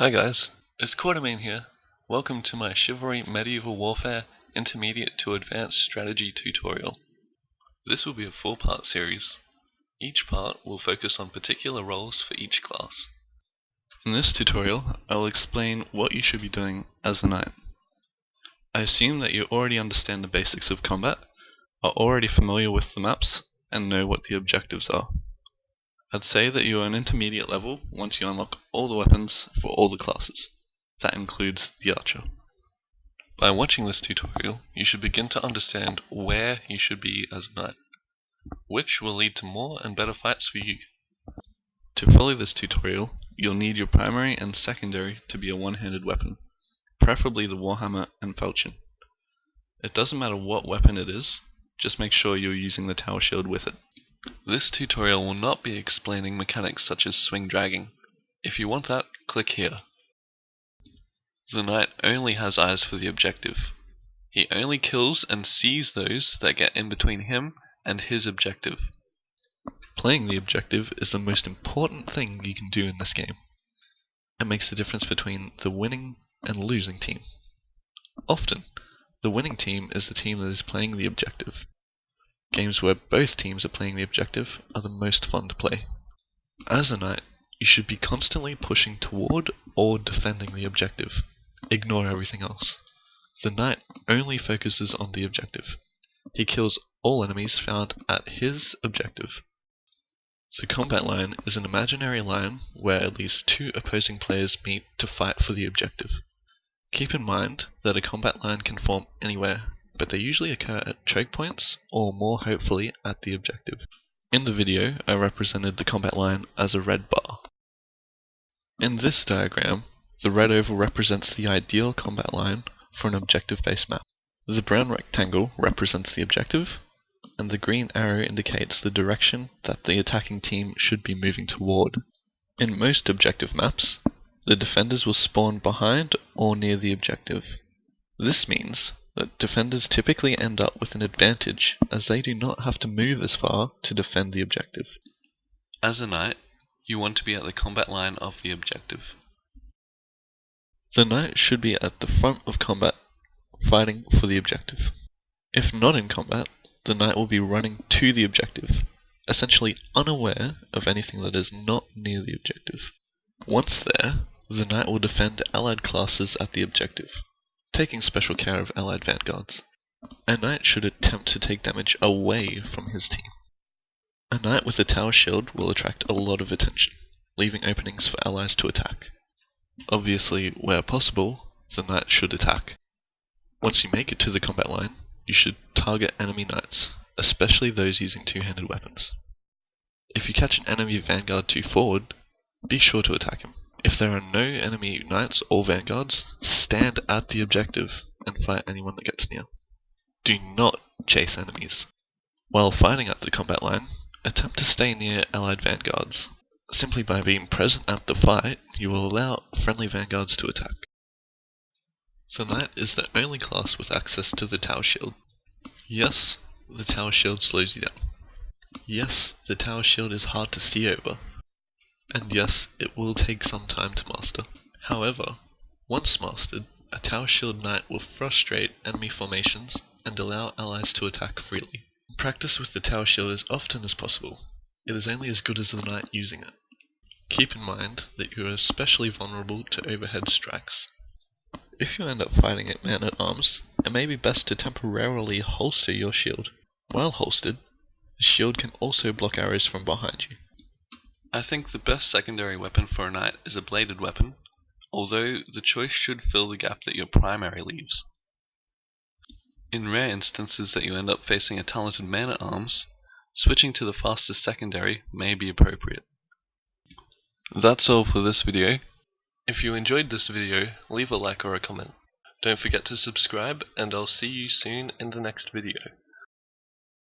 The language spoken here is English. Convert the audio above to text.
Hi guys, it's QuartermaineGames here. Welcome to my Chivalry Medieval Warfare Intermediate to Advanced Strategy tutorial. This will be a 4-part series. Each part will focus on particular roles for each class. In this tutorial, I will explain what you should be doing as a knight. I assume that you already understand the basics of combat, are already familiar with the maps, and know what the objectives are. I'd say that you are an intermediate level once you unlock all the weapons for all the classes. That includes the archer. By watching this tutorial, you should begin to understand where you should be as a knight, which will lead to more and better fights for you. To follow this tutorial, you'll need your primary and secondary to be a one-handed weapon, preferably the warhammer and falchion. It doesn't matter what weapon it is, just make sure you're using the tower shield with it. This tutorial will not be explaining mechanics such as swing dragging. If you want that, click here. The knight only has eyes for the objective. He only kills and sees those that get in between him and his objective. Playing the objective is the most important thing you can do in this game. It makes the difference between the winning and losing team. Often, the winning team is the team that is playing the objective. Games where both teams are playing the objective are the most fun to play. As a knight, you should be constantly pushing toward or defending the objective. Ignore everything else. The knight only focuses on the objective. He kills all enemies found at his objective. The combat line is an imaginary line where at least 2 opposing players meet to fight for the objective. Keep in mind that a combat line can form anywhere, but they usually occur at choke points, or more hopefully at the objective. In the video, I represented the combat line as a red bar. In this diagram, the red oval represents the ideal combat line for an objective-based map. The brown rectangle represents the objective, and the green arrow indicates the direction that the attacking team should be moving toward. In most objective maps, the defenders will spawn behind or near the objective. This means that defenders typically end up with an advantage as they do not have to move as far to defend the objective. As a knight, you want to be at the combat line of the objective. The knight should be at the front of combat, fighting for the objective. If not in combat, the knight will be running to the objective, essentially unaware of anything that is not near the objective. Once there, the knight will defend allied classes at the objective, taking special care of allied vanguards. A knight should attempt to take damage away from his team. A knight with a tower shield will attract a lot of attention, leaving openings for allies to attack. Obviously, where possible, the knight should attack. Once you make it to the combat line, you should target enemy knights, especially those using two-handed weapons. If you catch an enemy vanguard too forward, be sure to attack him. If there are no enemy knights or vanguards, stand at the objective and fight anyone that gets near. Do not chase enemies. While fighting at the combat line, attempt to stay near allied vanguards. Simply by being present at the fight, you will allow friendly vanguards to attack. The knight is the only class with access to the tower shield. Yes, the tower shield slows you down. Yes, the tower shield is hard to see over. And yes, it will take some time to master. However, once mastered, a tower shield knight will frustrate enemy formations and allow allies to attack freely. Practice with the tower shield as often as possible. It is only as good as the knight using it. Keep in mind that you are especially vulnerable to overhead strikes. If you end up fighting at man-at-arms, it may be best to temporarily holster your shield. While holstered, the shield can also block arrows from behind you. I think the best secondary weapon for a knight is a bladed weapon, although the choice should fill the gap that your primary leaves. In rare instances that you end up facing a talented man-at-arms, switching to the fastest secondary may be appropriate. That's all for this video. If you enjoyed this video, leave a like or a comment. Don't forget to subscribe, and I'll see you soon in the next video.